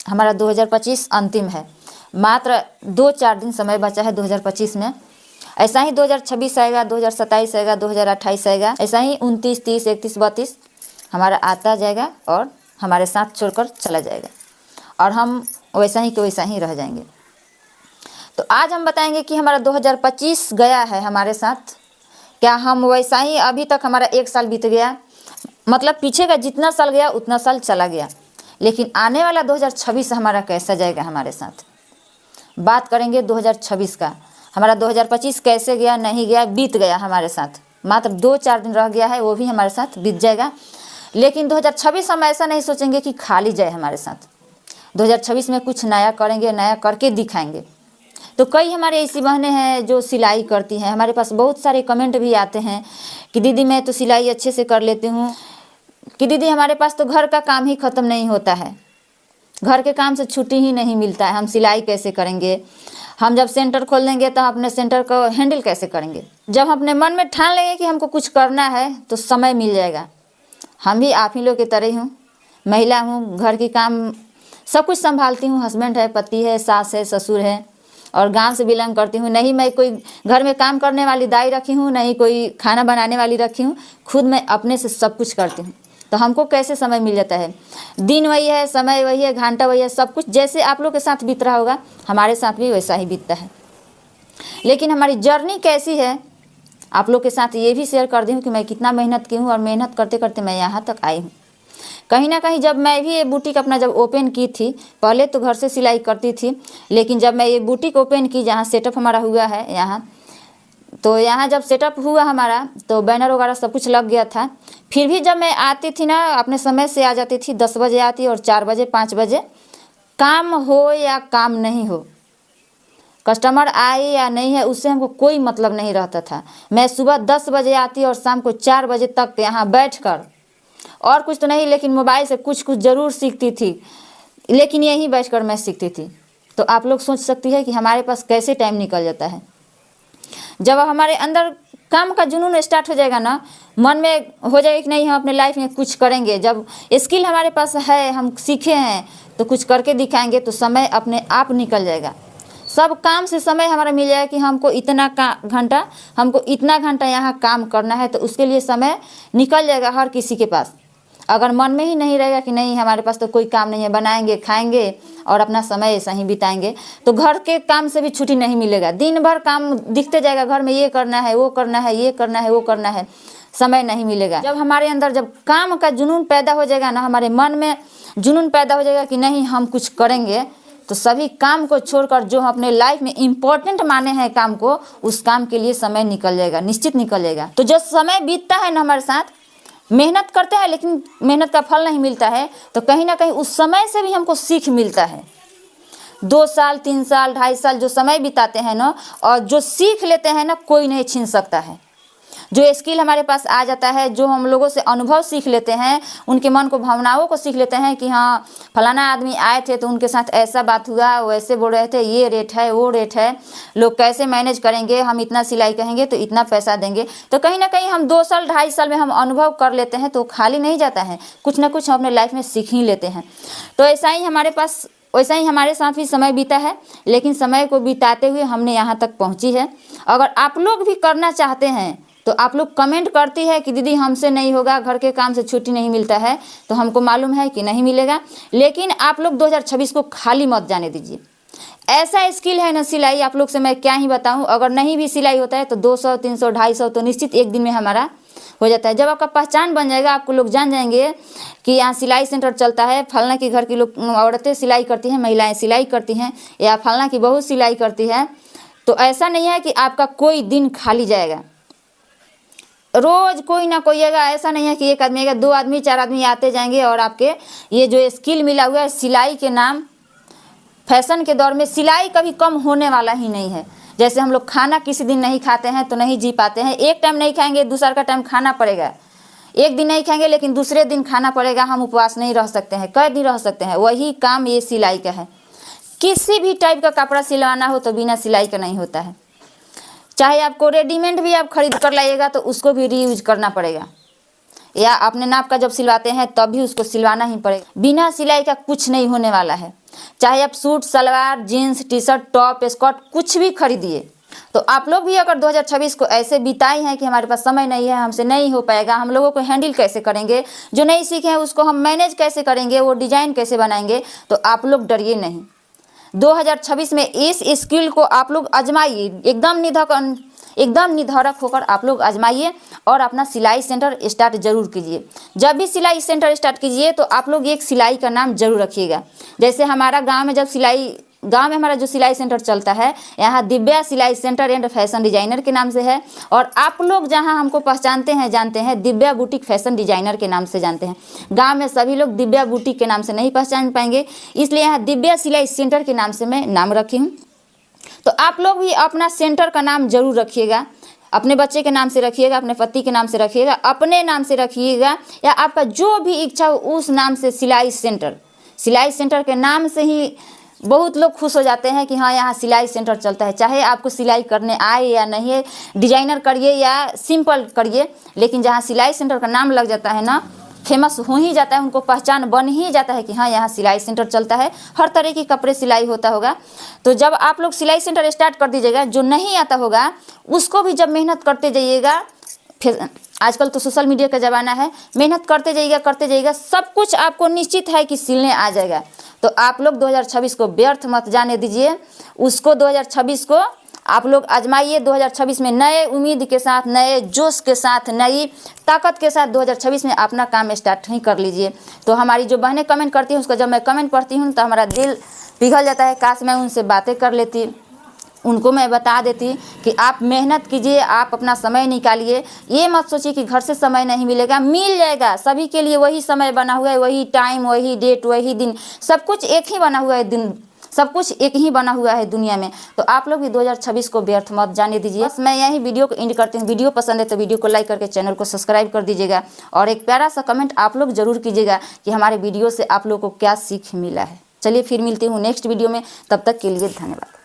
हमारा 2025 अंतिम है, मात्र 2-4 दिन समय बचा है 2025 में। ऐसा ही 2026 आएगा, 2027 आएगा, 2028 आएगा, ऐसा ही 29, 30, 31, 32 हमारा आता जाएगा और हमारे साथ छोड़कर चला जाएगा और हम वैसा ही के वैसा ही रह जाएंगे। तो आज हम बताएंगे कि हमारा 2025 गया है हमारे साथ, क्या हम वैसा ही, अभी तक हमारा 1 साल बीत गया, मतलब पीछे का जितना साल गया उतना साल चला गया, लेकिन आने वाला 2026 हमारा कैसा जाएगा हमारे साथ। बात करेंगे 2026 का, हमारा 2025 कैसे गया, नहीं गया, बीत गया हमारे साथ, मात्र 2-4 दिन रह गया है, वो भी हमारे साथ बीत जाएगा। लेकिन 2026 हम ऐसा नहीं सोचेंगे कि खाली जाए हमारे साथ। 2026 में कुछ नया करेंगे, नया करके दिखाएंगे। तो कई हमारे ऐसी बहनें हैं जो सिलाई करती हैं, हमारे पास बहुत सारे कमेंट भी आते हैं कि दीदी मैं तो सिलाई अच्छे से कर लेती हूँ, कि दीदी हमारे पास तो घर का काम ही ख़त्म नहीं होता है, घर के काम से छुट्टी ही नहीं मिलता है, हम सिलाई कैसे करेंगे, हम जब सेंटर खोल देंगे तो अपने सेंटर को हैंडल कैसे करेंगे। जब हम अपने मन में ठान लेंगे कि हमको कुछ करना है तो समय मिल जाएगा। हम भी आप ही लोग की तरह हूँ, महिला हूँ, घर की काम सब कुछ संभालती हूँ, हस्बैंड है, पति है, सास है, ससुर है, और गांव से बिलोंग करती हूँ। नहीं मैं कोई घर में काम करने वाली दाई रखी हूँ, नहीं कोई खाना बनाने वाली रखी हूँ, खुद मैं अपने से सब कुछ करती हूँ। तो हमको कैसे समय मिल जाता है, दिन वही है, समय वही है, घंटा वही है, सब कुछ जैसे आप लोग के साथ बीत रहा होगा हमारे साथ भी वैसा ही बीतता है। लेकिन हमारी जर्नी कैसी है आप लोग के साथ ये भी शेयर कर दी हूँ कि मैं कितना मेहनत की हूँ और मेहनत करते करते मैं यहाँ तक आई हूँ। कहीं ना कहीं जब मैं भी ये बुटीक अपना जब ओपन की थी, पहले तो घर से सिलाई करती थी, लेकिन जब मैं ये बुटीक ओपन की, जहाँ सेटअप हमारा हुआ है यहाँ, तो यहाँ जब सेटअप हुआ हमारा तो बैनर वगैरह सब कुछ लग गया था। फिर भी जब मैं आती थी ना, अपने समय से आ जाती थी, 10 बजे आती और 4 बजे 5 बजे, काम हो या काम नहीं हो, कस्टमर आए या नहीं है उससे हमको कोई मतलब नहीं रहता था। मैं सुबह 10 बजे आती और शाम को 4 बजे तक यहाँ बैठकर, और कुछ तो नहीं लेकिन मोबाइल से कुछ कुछ ज़रूर सीखती थी, लेकिन यहीं बैठकर मैं सीखती थी। तो आप लोग सोच सकती है कि हमारे पास कैसे टाइम निकल जाता है। जब हमारे अंदर काम का जुनून स्टार्ट हो जाएगा ना, मन में हो जाएगा कि नहीं हम अपने लाइफ में कुछ करेंगे, जब स्किल हमारे पास है, हम सीखे हैं तो कुछ करके दिखाएंगे, तो समय अपने आप निकल जाएगा। सब काम से समय हमारा मिल जाएगा कि हमको इतना घंटा, हमको इतना घंटा यहाँ काम करना है, तो उसके लिए समय निकल जाएगा हर किसी के पास। अगर मन में ही नहीं रहेगा कि नहीं हमारे पास तो कोई काम नहीं है, बनाएंगे, खाएंगे और अपना समय ऐसा ही बिताएंगे, तो घर के काम से भी छुट्टी नहीं मिलेगा। दिन भर काम दिखते जाएगा, घर में ये करना है, वो करना है, ये करना है, वो करना है, समय नहीं मिलेगा। जब हमारे अंदर जब काम का जुनून पैदा हो जाएगा ना, हमारे मन में जुनून पैदा हो जाएगा कि नहीं हम कुछ करेंगे, तो सभी काम को छोड़कर जो हम अपने लाइफ में इम्पोर्टेंट माने हैं काम को, उस काम के लिए समय निकल जाएगा, निश्चित निकल जाएगा। तो जो समय बीतता है ना हमारे साथ, मेहनत करते हैं लेकिन मेहनत का फल नहीं मिलता है, तो कहीं ना कहीं उस समय से भी हमको सीख मिलता है। 2 साल 3 साल 2.5 साल जो समय बिताते हैं ना, और जो सीख लेते हैं ना, कोई नहीं छीन सकता है। जो स्किल हमारे पास आ जाता है, जो हम लोगों से अनुभव सीख लेते हैं, उनके मन को, भावनाओं को सीख लेते हैं कि हाँ फलाना आदमी आए थे तो उनके साथ ऐसा बात हुआ, वैसे बोल रहे थे, ये रेट है, वो रेट है, लोग कैसे मैनेज करेंगे, हम इतना सिलाई कहेंगे तो इतना पैसा देंगे। तो कहीं ना कहीं हम 2 साल 2.5 साल में हम अनुभव कर लेते हैं, तो खाली नहीं जाता है, कुछ ना कुछ हम अपने लाइफ में सीख ही लेते हैं। तो ऐसा ही हमारे पास, वैसा ही हमारे साथ भी समय बीता है, लेकिन समय को बिताते हुए हमने यहाँ तक पहुँची है। अगर आप लोग भी करना चाहते हैं तो आप लोग कमेंट करती है कि दीदी हमसे नहीं होगा, घर के काम से छुट्टी नहीं मिलता है, तो हमको मालूम है कि नहीं मिलेगा, लेकिन आप लोग 2026 को खाली मत जाने दीजिए। ऐसा स्किल है ना सिलाई, आप लोग से मैं क्या ही बताऊं। अगर नहीं भी सिलाई होता है तो 200 300 250 तो निश्चित एक दिन में हमारा हो जाता है। जब आपका पहचान बन जाएगा, आपको लोग जान जाएंगे कि यहाँ सिलाई सेंटर चलता है, फलना की घर की लोग औरतें सिलाई करती हैं, महिलाएं सिलाई करती हैं, या फलना की बहू सिलाई करती है, तो ऐसा नहीं है कि आपका कोई दिन खाली जाएगा। रोज कोई ना कोई आएगा, ऐसा नहीं है कि एक आदमी आएगा, 2 आदमी 4 आदमी आते जाएंगे, और आपके ये जो स्किल मिला हुआ है सिलाई के नाम, फैशन के दौर में सिलाई कभी कम होने वाला ही नहीं है। जैसे हम लोग खाना किसी दिन नहीं खाते हैं तो नहीं जी पाते हैं, एक टाइम नहीं खाएंगे, दूसरा का टाइम खाना पड़ेगा। एक दिन नहीं खाएंगे लेकिन दूसरे दिन खाना पड़ेगा, हम उपवास नहीं रह सकते हैं, कई दिन रह सकते हैं। वही काम ये सिलाई का है। किसी भी टाइप का कपड़ा सिलवाना हो तो बिना सिलाई का नहीं होता है। चाहे आपको रेडीमेड भी आप खरीद कर लाइएगा तो उसको भी रीयूज करना पड़ेगा, या अपने नाप का जब सिलवाते हैं तब भी उसको सिलवाना ही पड़ेगा। बिना सिलाई का कुछ नहीं होने वाला है। चाहे आप suit salwar jeans T shirt top skirt कुछ भी खरीदिए। तो आप लोग भी अगर 2026 को ऐसे बिताए हैं कि हमारे पास समय नहीं है, हमसे नहीं हो पाएगा, हम लोगों को हैंडल कैसे करेंगे, जो नहीं सीखे हैं उसको हम मैनेज कैसे करेंगे, वो डिजाइन कैसे बनाएंगे, तो आप लोग डरिए नहीं। 2026 में इस स्किल को आप लोग आजमाइए, एकदम निधड़क होकर आप लोग आजमाइए और अपना सिलाई सेंटर स्टार्ट जरूर कीजिए। जब भी सिलाई सेंटर स्टार्ट कीजिए तो आप लोग एक सिलाई का नाम जरूर रखिएगा। जैसे हमारा गांव में हमारा जो सिलाई सेंटर चलता है, यहाँ दिव्या सिलाई सेंटर एंड फैशन डिजाइनर के नाम से है। और आप लोग जहाँ हमको पहचानते हैं जानते हैं, दिव्या बुटीक फैशन डिजाइनर के नाम से जानते हैं। गांव में सभी लोग दिव्या बुटीक के नाम से नहीं पहचान पाएंगे, इसलिए यहाँ दिव्या सिलाई सेंटर के नाम से मैं नाम रखी हूँ। तो आप लोग भी अपना सेंटर का नाम जरूर रखिएगा। अपने बच्चे के नाम से रखिएगा, अपने पति के नाम से रखिएगा, अपने नाम से रखिएगा, या आपका जो भी इच्छा हो उस नाम से सिलाई सेंटर के नाम से ही बहुत लोग खुश हो जाते हैं कि हाँ यहाँ सिलाई सेंटर चलता है। चाहे आपको सिलाई करने आए या नहीं है, डिजाइनर करिए या सिंपल करिए, लेकिन जहाँ सिलाई सेंटर का नाम लग जाता है ना, फेमस हो ही जाता है, उनको पहचान बन ही जाता है कि हाँ यहाँ सिलाई सेंटर चलता है, हर तरह के कपड़े सिलाई होता होगा। तो जब आप लोग सिलाई सेंटर स्टार्ट कर दीजिएगा, जो नहीं आता होगा उसको भी जब मेहनत करते जाइएगा, फिर आजकल तो सोशल मीडिया का ज़माना है, मेहनत करते जाइएगा, सब कुछ आपको निश्चित है कि सिलने आ जाएगा। तो आप लोग 2026 को व्यर्थ मत जाने दीजिए, उसको 2026 को आप लोग आजमाइए। 2026 में नए उम्मीद के साथ, नए जोश के साथ, नई ताकत के साथ 2026 में अपना काम स्टार्ट ही कर लीजिए। तो हमारी जो बहनें कमेंट करती हैं, उसका जब मैं कमेंट पढ़ती हूँ तो हमारा दिल पिघल जाता है, काश मैं उनसे बातें कर लेती, उनको मैं बता देती कि आप मेहनत कीजिए, आप अपना समय निकालिए। ये मत सोचिए कि घर से समय नहीं मिलेगा, मिल जाएगा। सभी के लिए वही समय बना हुआ है, वही टाइम, वही डेट, वही दिन, सब कुछ एक ही बना हुआ है, दिन सब कुछ एक ही बना हुआ है दुनिया में। तो आप लोग भी 2026 को व्यर्थ मत जाने दीजिए। बस मैं यही वीडियो को एंड करती हूँ। वीडियो पसंद है तो वीडियो को लाइक करके चैनल को सब्सक्राइब कर दीजिएगा, और एक प्यारा सा कमेंट आप लोग जरूर कीजिएगा कि हमारे वीडियो से आप लोग को क्या सीख मिला है। चलिए फिर मिलती हूँ नेक्स्ट वीडियो में, तब तक के लिए धन्यवाद।